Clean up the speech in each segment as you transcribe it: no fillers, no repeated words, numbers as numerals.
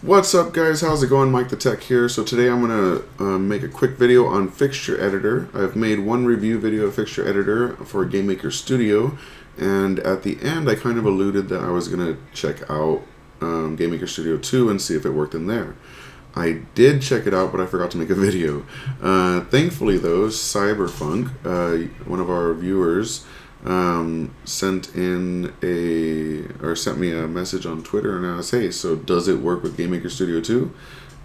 What's up, guys? How's it going? MikeTheTech here. So today I'm going to make a quick video on Fixture Editor. I've made one review video of Fixture Editor for GameMaker Studio, and at the end I kind of alluded that I was going to check out GameMaker Studio 2 and see if it worked in there. I did check it out, but I forgot to make a video. Thankfully though, Cyberfunk, one of our viewers, sent me a message on Twitter and asked, hey, so does it work with GameMaker Studio 2?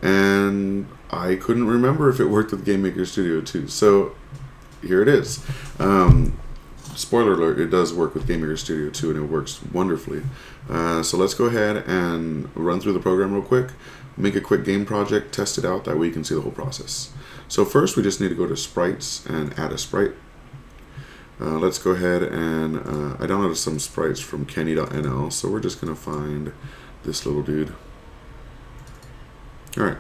And I couldn't remember if it worked with GameMaker Studio 2. So here it is. Spoiler alert, it does work with GameMaker Studio 2 and it works wonderfully. So let's go ahead and run through the program real quick, make a quick game project, test it out, that way you can see the whole process. So first we just need to go to sprites and add a sprite. Let's go ahead and I downloaded some sprites from Kenny.nl, so we're just going to find this little dude. Alright,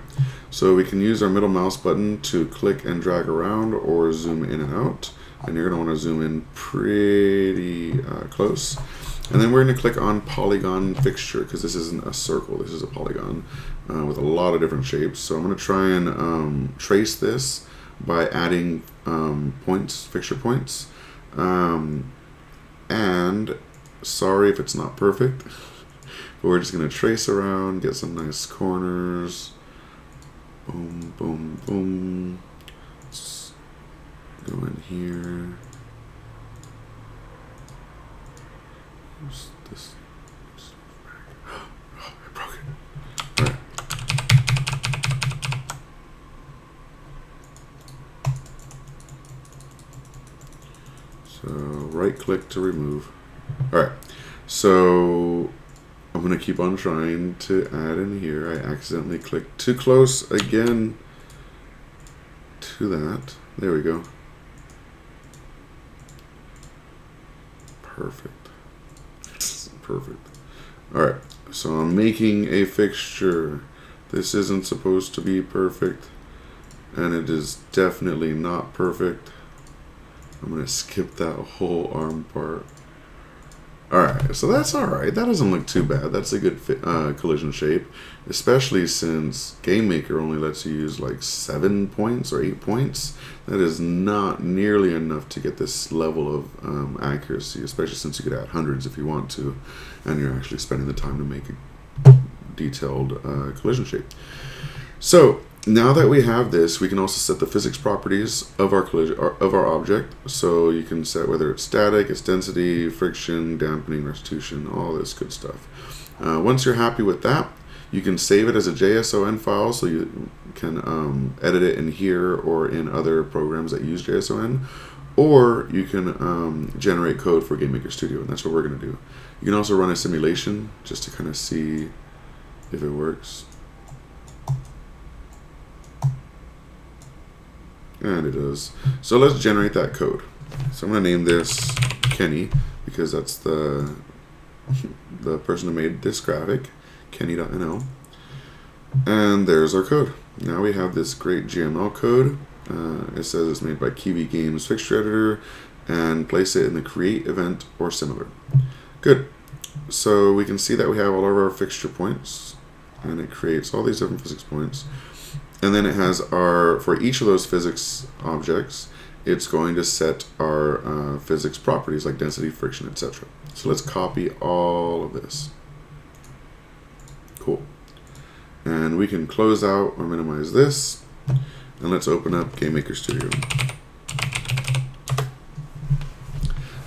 so we can use our middle mouse button to click and drag around or zoom in and out, and you're going to want to zoom in pretty close. And then we're going to click on polygon fixture, because this isn't a circle, this is a polygon with a lot of different shapes. So I'm going to try and trace this by adding points, fixture points. And sorry if it's not perfect, but we're just going to trace around, get some nice corners. Boom, boom, boom. Let's go in here. Where's this? Oh, I broke it. All right. So right click to remove. Alright, so I'm going to keep on trying to add in here. I accidentally clicked too close again to that. There we go. Perfect. Perfect. Alright, so I'm making a fixture. This isn't supposed to be perfect, and it is definitely not perfect. I'm going to skip that whole arm part. Alright, so that's alright. That doesn't look too bad. That's a good collision shape, especially since GameMaker only lets you use like 7 points or 8 points. That is not nearly enough to get this level of accuracy, especially since you could add hundreds if you want to, and you're actually spending the time to make a detailed collision shape. So now that we have this, we can also set the physics properties of our collision, of our object. So you can set whether it's static, its density, friction, dampening, restitution, all this good stuff. Once you're happy with that, you can save it as a JSON file, so you can edit it in here or in other programs that use JSON, or you can generate code for GameMaker Studio, and that's what we're going to do. You can also run a simulation just to kind of see if it works. And it does. So let's generate that code. So I'm going to name this Kenny, because that's the person who made this graphic, Kenny.nl. And there's our code. Now we have this great GML code. It says it's made by KeeVee Games Fixture Editor, and place it in the create event or similar. Good. So we can see that we have all of our fixture points, and it creates all these different physics points. And then it has for each of those physics objects, it's going to set our physics properties like density, friction, etc. So let's copy all of this. Cool. And we can close out or minimize this. And let's open up GameMaker Studio.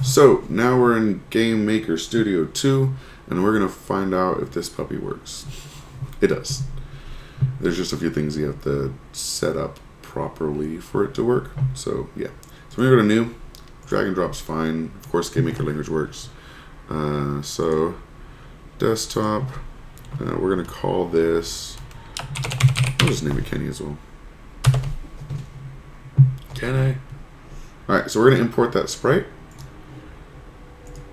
So now we're in GameMaker Studio 2, and we're going to find out if this puppy works. It does. There's just a few things you have to set up properly for it to work. So yeah. So when we go to new, drag and drop's fine. Of course, GameMaker language works. So desktop, we're going to call this, I'll just name it Kenny as well. Can I? Alright, so we're going to import that sprite.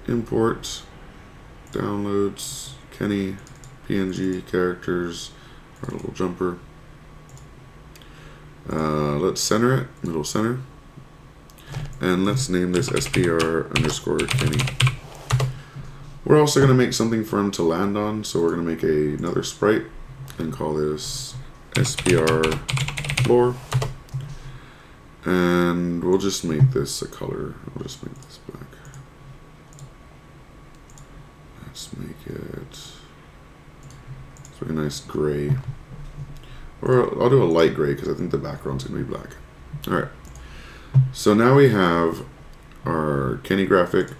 Import, downloads, Kenny, PNG, characters, our little jumper. Let's center it, middle center. And let's name this SPR_Kenny. We're also going to make something for him to land on, so we're going to make another sprite. and call this SPR floor. And we'll just make this a color. I'll just make this black. Let's make it a nice gray. Or I'll do a light gray because I think the background's going to be black. Alright. So now we have our Kenny graphic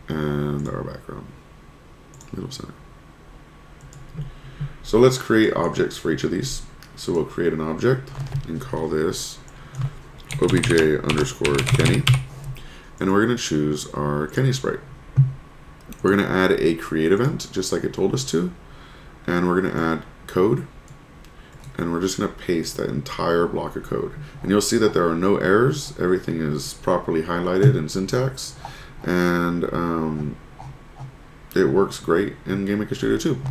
and our background. Middle center. So let's create objects for each of these. So we'll create an object and call this obj_Kenny. And we're going to choose our Kenny sprite. We're going to add a create event, just like it told us to. And we're going to add code. And we're just going to paste that entire block of code. And you'll see that there are no errors. Everything is properly highlighted in syntax. And it works great in GameMaker Studio 2.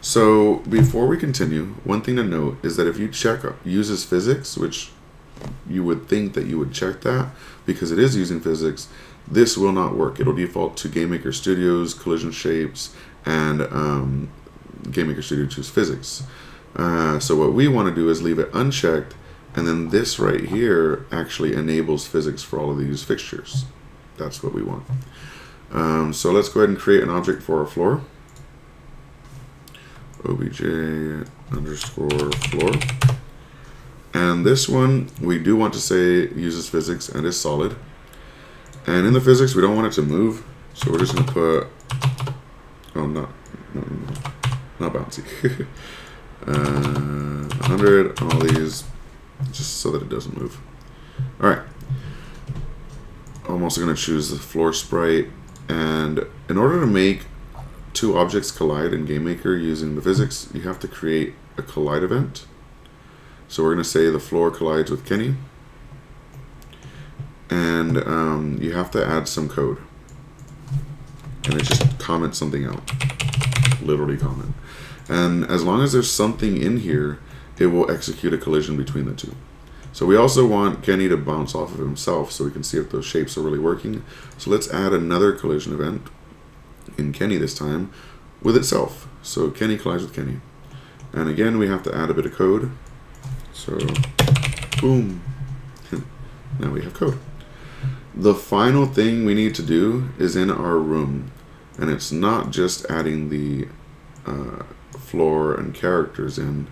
So before we continue, one thing to note is that if you check uses physics, which you would think that you would check that because it is using physics, this will not work. It'll default to GameMaker Studio's collision shapes and GameMaker Studio 2's physics. So what we want to do is leave it unchecked, and then this right here actually enables physics for all of these fixtures. That's what we want. So let's go ahead and create an object for our floor. obj_floor. And this one, we do want to say uses physics and is solid. And in the physics, we don't want it to move. So we're just going to put, oh, not bouncy. 100 on all these, just so that it doesn't move. All right. I'm also going to choose the floor sprite. And in order to make two objects collide in GameMaker using the physics, you have to create a collide event. So we're going to say the floor collides with Kenny. And you have to add some code. And it just comments something out. Literally comment. And as long as there's something in here, it will execute a collision between the two. So we also want Kenny to bounce off of himself so we can see if those shapes are really working. So let's add another collision event, in Kenny this time, with itself. So Kenny collides with Kenny. And again, we have to add a bit of code. So, boom. Now we have code. The final thing we need to do is in our room. And it's not just adding the floor and characters in.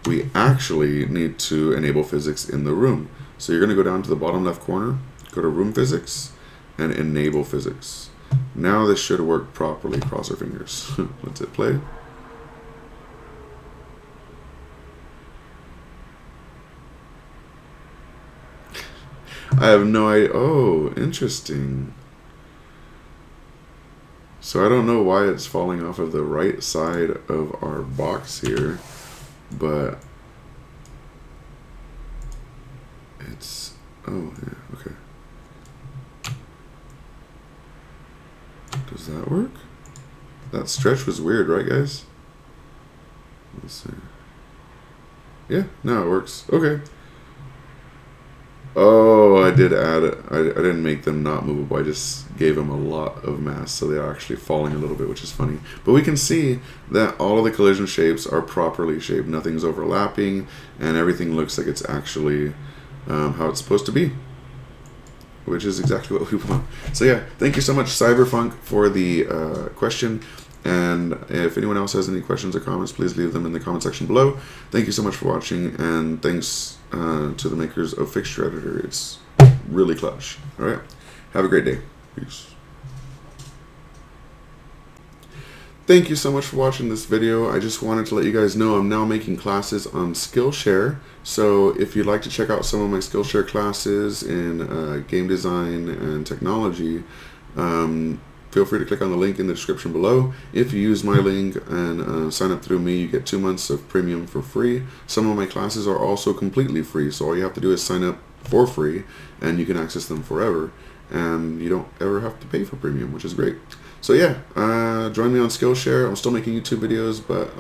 We actually need to enable physics in the room. So you're going to go down to the bottom left corner, go to room physics, and enable physics. Now this should work properly. Cross our fingers. Let's hit play. I have no idea. Oh, interesting. So I don't know why it's falling off of the right side of our box here, but it's, oh yeah, okay. Does that work? That stretch was weird, right guys? Let's see. Yeah, now it works. Okay. Oh, I did add it. I didn't make them not movable. I just gave them a lot of mass, so they're actually falling a little bit, which is funny. But we can see that all of the collision shapes are properly shaped. Nothing's overlapping, and everything looks like it's actually how it's supposed to be, which is exactly what we want. So yeah, thank you so much, Cyberfunk, for the question. And if anyone else has any questions or comments, please leave them in the comment section below. Thank you so much for watching, and thanks to the makers of Fixture Editor. It's really clutch. All right, have a great day. Peace. Thank you so much for watching this video. I just wanted to let you guys know I'm now making classes on Skillshare. So if you'd like to check out some of my Skillshare classes in game design and technology, feel free to click on the link in the description below. If you use my link and sign up through me, you get 2 months of premium for free. Some of my classes are also completely free, so all you have to do is sign up for free, and you can access them forever, and you don't ever have to pay for premium, which is great. So yeah, join me on Skillshare. I'm still making YouTube videos, but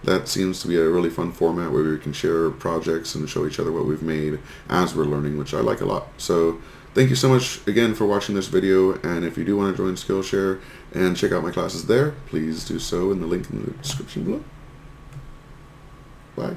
that seems to be a really fun format where we can share projects and show each other what we've made as we're learning, which I like a lot. So Thank you so much again for watching this video, and if you do want to join Skillshare and check out my classes there, please do so in the link in the description below. Bye.